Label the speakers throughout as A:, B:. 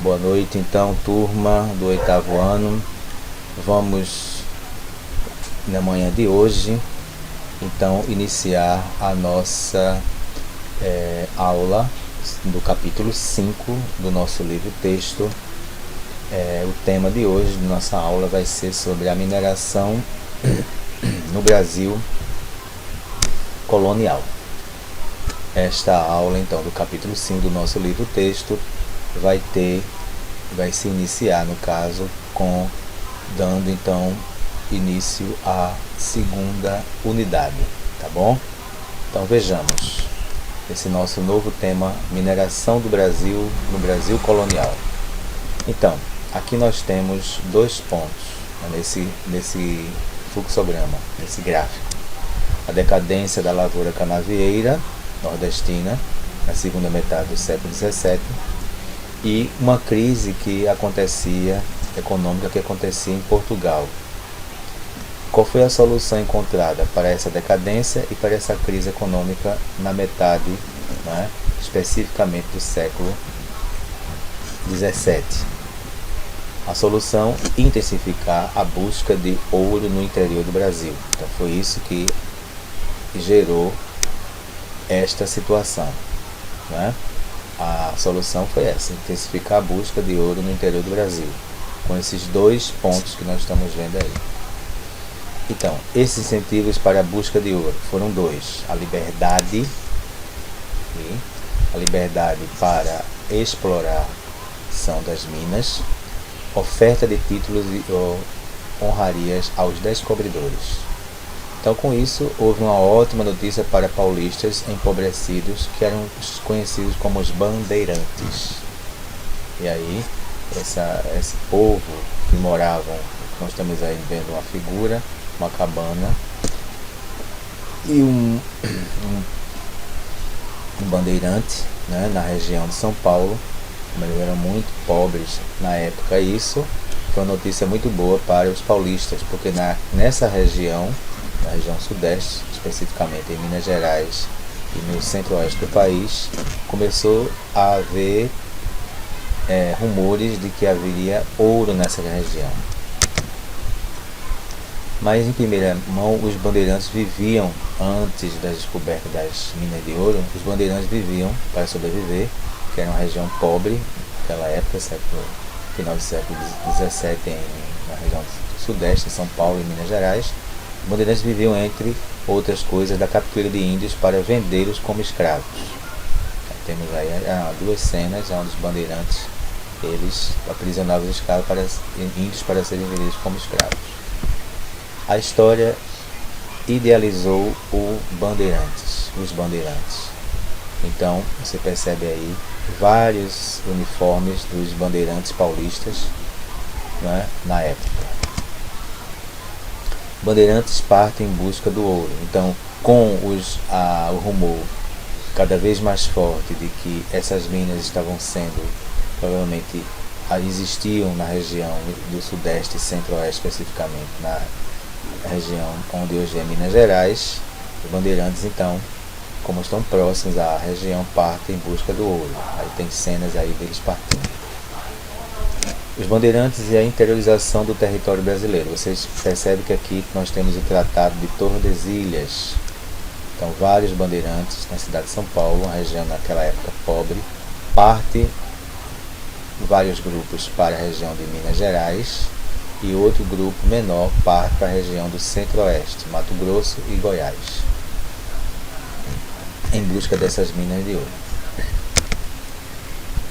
A: Boa noite, então, turma do 8º ano. Vamos, na manhã de hoje, então, iniciar a nossa aula do capítulo 5 do nosso livro-texto. O tema de hoje de nossa aula vai ser sobre a mineração no Brasil colonial. Esta aula, então, do capítulo 5 do nosso livro-texto vai se iniciar, no caso, dando então início à segunda unidade, tá bom? Então vejamos esse nosso novo tema, mineração do Brasil no Brasil colonial. Então, aqui nós temos 2 pontos nesse fluxograma, nesse gráfico: a decadência da lavoura canavieira nordestina na segunda metade do século XVII e uma crise econômica que acontecia em Portugal. Qual foi a solução encontrada para essa decadência e para essa crise econômica na metade, especificamente do século XVII? A solução: intensificar a busca de ouro no interior do Brasil. Então foi isso que gerou esta situação, A solução foi essa: intensificar a busca de ouro no interior do Brasil, com esses 2 pontos que nós estamos vendo aí. Então, esses incentivos para a busca de ouro foram 2: a liberdade para exploração das minas, oferta de títulos e honrarias aos descobridores. Então, com isso, houve uma ótima notícia para paulistas empobrecidos, que eram conhecidos como os bandeirantes. E aí, esse povo que moravam, nós estamos aí vendo uma figura, uma cabana, e um bandeirante, na região de São Paulo. Mas eles eram muito pobres na época. Isso foi uma notícia muito boa para os paulistas, porque nessa região, na região sudeste, especificamente em Minas Gerais e no centro-oeste do país, começou a haver rumores de que haveria ouro nessa região. Mas em primeira mão, os bandeirantes viviam, antes da descoberta das minas de ouro, os bandeirantes viviam para sobreviver, que era uma região pobre naquela época, final do século XVII, na região do sudeste, em São Paulo e Minas Gerais. Os bandeirantes viviam, entre outras coisas, da captura de índios para vendê-los como escravos. Temos aí 2 cenas onde os bandeirantes eles aprisionavam os escravos índios para serem vendidos como escravos. A história idealizou os bandeirantes. Então você percebe aí vários uniformes dos bandeirantes paulistas, na época. Bandeirantes partem em busca do ouro. Então, com o rumor cada vez mais forte de que essas minas estavam sendo, provavelmente existiam na região do sudeste e centro-oeste, especificamente na região onde hoje é Minas Gerais, os bandeirantes, então, como estão próximos à região, partem em busca do ouro. Aí tem cenas aí deles partindo. Os bandeirantes e a interiorização do território brasileiro. Vocês percebem que aqui nós temos o Tratado de Tordesilhas. Então, vários bandeirantes na cidade de São Paulo, uma região naquela época pobre, parte vários grupos para a região de Minas Gerais e outro grupo menor parte para a região do centro-oeste, Mato Grosso e Goiás, em busca dessas minas de ouro.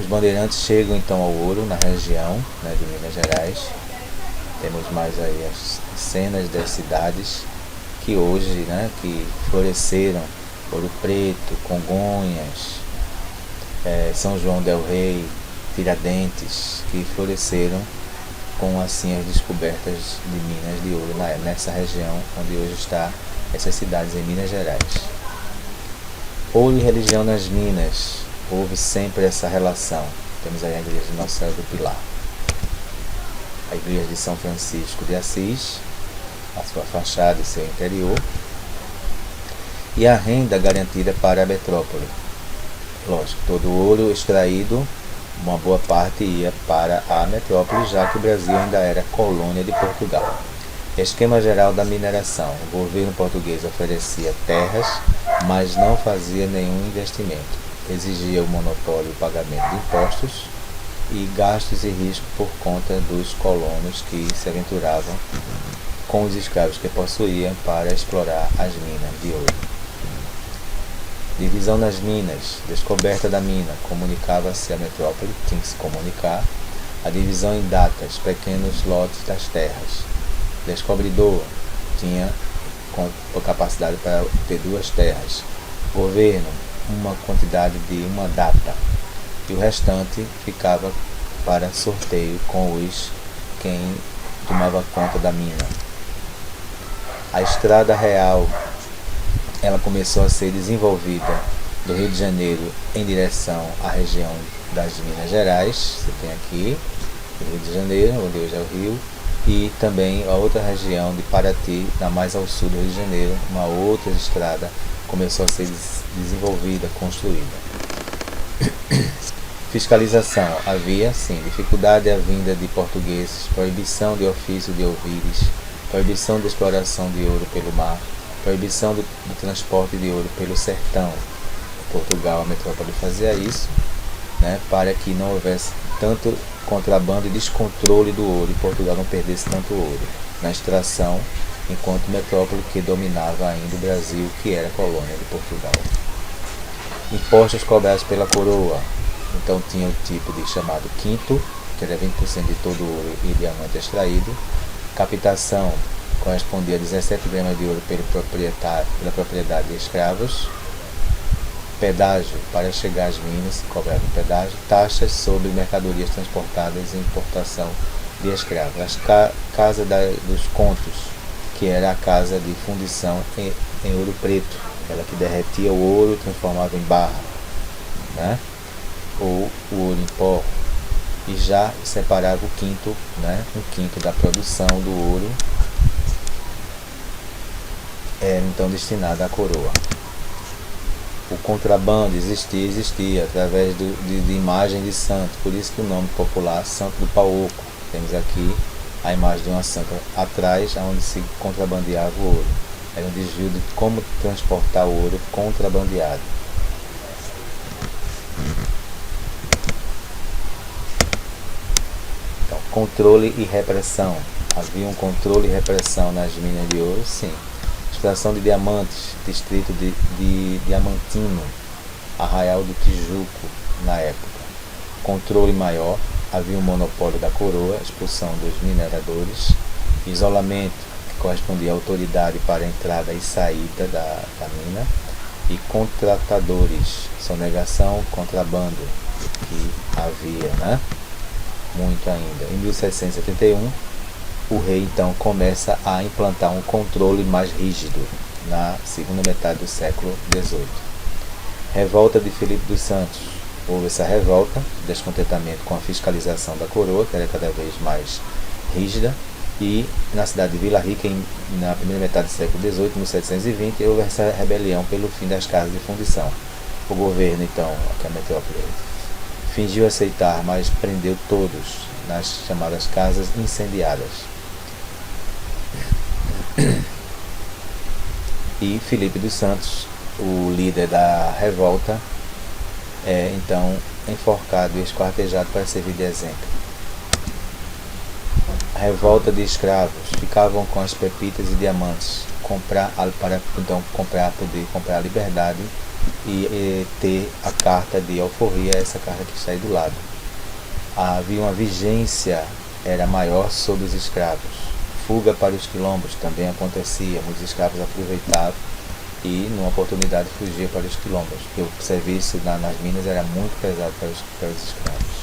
A: Os bandeirantes chegam então ao ouro na região, de Minas Gerais. Temos mais aí as cenas das cidades que hoje, que floresceram: Ouro Preto, Congonhas, São João del Rei, Tiradentes, que floresceram com assim as descobertas de minas de ouro nessa região onde hoje está essas cidades em Minas Gerais. Ouro e religião nas minas. Houve sempre essa relação. Temos aí a igreja de Nossa Senhora do Pilar, a igreja de São Francisco de Assis, a sua fachada e seu interior, e a renda garantida para a metrópole. Lógico, todo o ouro extraído uma boa parte ia para a metrópole, já que o Brasil ainda era colônia de Portugal. Esquema geral da mineração. O governo português oferecia terras, mas não fazia nenhum investimento. Exigia o monopólio e o pagamento de impostos e gastos e risco por conta dos colonos que se aventuravam com os escravos que possuíam para explorar as minas de ouro. Divisão nas minas. Descoberta da mina. Comunicava-se a metrópole, tinha que se comunicar. A divisão em datas, pequenos lotes das terras. Descobridor, tinha capacidade para ter 2 terras. Governo, uma quantidade de uma data. E o restante ficava para sorteio com quem tomava conta da mina. A estrada real, ela começou a ser desenvolvida do Rio de Janeiro em direção à região das Minas Gerais. Você tem aqui o Rio de Janeiro, onde hoje é o Rio, e também a outra região de Paraty, mais ao sul do Rio de Janeiro, uma outra estrada começou a ser desenvolvida, construída. Fiscalização. Havia, sim, dificuldade à vinda de portugueses, proibição de ofício de ouvires, proibição de exploração de ouro pelo mar, proibição do transporte de ouro pelo sertão. Portugal, a metrópole, fazia isso, para que não houvesse tanto contrabando e descontrole do ouro e Portugal não perdesse tanto ouro na extração, enquanto metrópole que dominava ainda o Brasil, que era colônia de Portugal. Impostos cobrados pela coroa. Então tinha o tipo de chamado quinto, que era 20% de todo o ouro e diamante extraído. Captação correspondia a 17 gramas de ouro pela propriedade de escravos. Pedágio, para chegar às minas, cobrava pedágio. Taxas sobre mercadorias transportadas e importação de escravos. As casa dos contos, que era a casa de fundição em ouro preto, ela que derretia o ouro e transformava em barra, ou o ouro em pó, e já separava o quinto, um quinto da produção do ouro era então destinado à coroa. O contrabando existia através de imagem de santo, por isso que o nome popular Santo do Pau Oco. Temos aqui a imagem de uma santa atrás, onde se contrabandeava o ouro. Era um desvio de como transportar o ouro contrabandeado. Então, controle e repressão. Havia um controle e repressão nas minas de ouro, sim. Extração de diamantes, distrito de Diamantino, Arraial do Tijuco, na época. Controle maior, havia um monopólio da coroa, expulsão dos mineradores, isolamento, que correspondia à autoridade para a entrada e saída da mina, e contratadores, sonegação, contrabando, que havia, muito ainda. Em 1771, o rei então começa a implantar um controle mais rígido na segunda metade do século XVIII. Revolta de Filipe dos Santos. Houve essa revolta, descontentamento com a fiscalização da coroa, que era cada vez mais rígida, e na cidade de Vila Rica, na primeira metade do século XVIII, 1720, houve essa rebelião pelo fim das casas de fundição. O governo, então, que é a metrópole, fingiu aceitar, mas prendeu todos nas chamadas casas incendiadas. E Filipe dos Santos, o líder da revolta, é então enforcado e esquartejado para servir de exemplo. A revolta de escravos, ficavam com as pepitas e diamantes para então poder comprar a liberdade e ter a carta de alforria, essa carta que está aí do lado. Havia uma vigência, era maior sobre os escravos. Fuga para os quilombos também acontecia, muitos escravos aproveitavam e numa oportunidade fugia para os quilombos, porque o serviço nas minas era muito pesado para os escravos.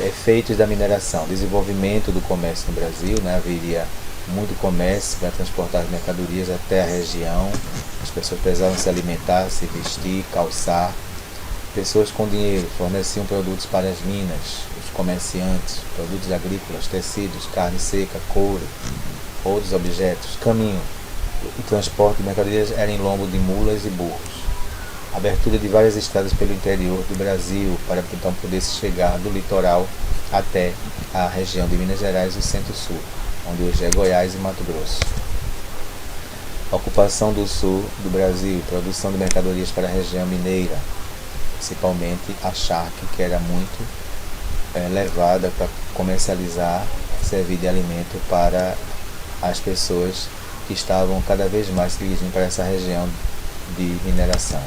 A: Efeitos da mineração, desenvolvimento do comércio no Brasil, haveria muito comércio para transportar as mercadorias até a região, as pessoas precisavam se alimentar, se vestir, calçar. Pessoas com dinheiro forneciam produtos para as minas, os comerciantes, produtos agrícolas, tecidos, carne seca, couro, outros objetos. Caminho, o transporte de mercadorias era em lombo de mulas e burros. abertura de várias estradas pelo interior do Brasil para então poder se chegar do litoral até a região de Minas Gerais e o Centro-Sul, onde hoje é Goiás e Mato Grosso. Ocupação do sul do Brasil, produção de mercadorias para a região mineira, principalmente a charque, que era muito levada para comercializar, servir de alimento para as pessoas que estavam cada vez mais se dirigindo para essa região de mineração.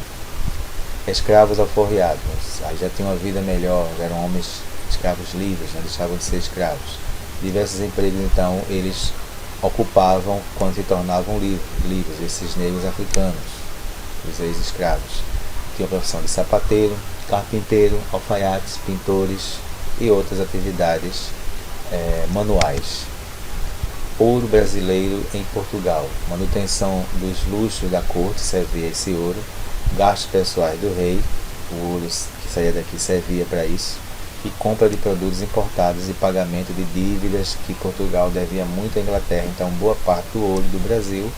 A: Escravos alforriados, aí já tinham uma vida melhor, já eram homens escravos livres, não deixavam de ser escravos. Diversos empregos então eles ocupavam quando se tornavam livres, esses negros africanos, os ex-escravos. Tinham a profissão de sapateiro, carpinteiro, alfaiates, pintores e outras atividades manuais. Ouro brasileiro em Portugal, manutenção dos luxos da corte servia esse ouro, gastos pessoais do rei, o ouro que saía daqui servia para isso, e compra de produtos importados e pagamento de dívidas que Portugal devia muito à Inglaterra. Então boa parte do ouro do Brasil,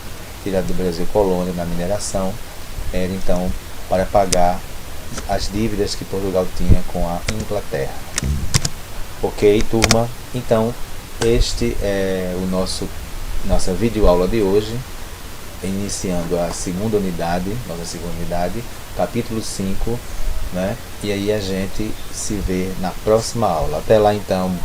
A: tirado do Brasil colônia na mineração, era então para pagar as dívidas que Portugal tinha com a Inglaterra. Ok, turma? Então este é o nossa videoaula de hoje, iniciando a segunda unidade, capítulo 5, né? E aí a gente se vê na próxima aula. Até lá então,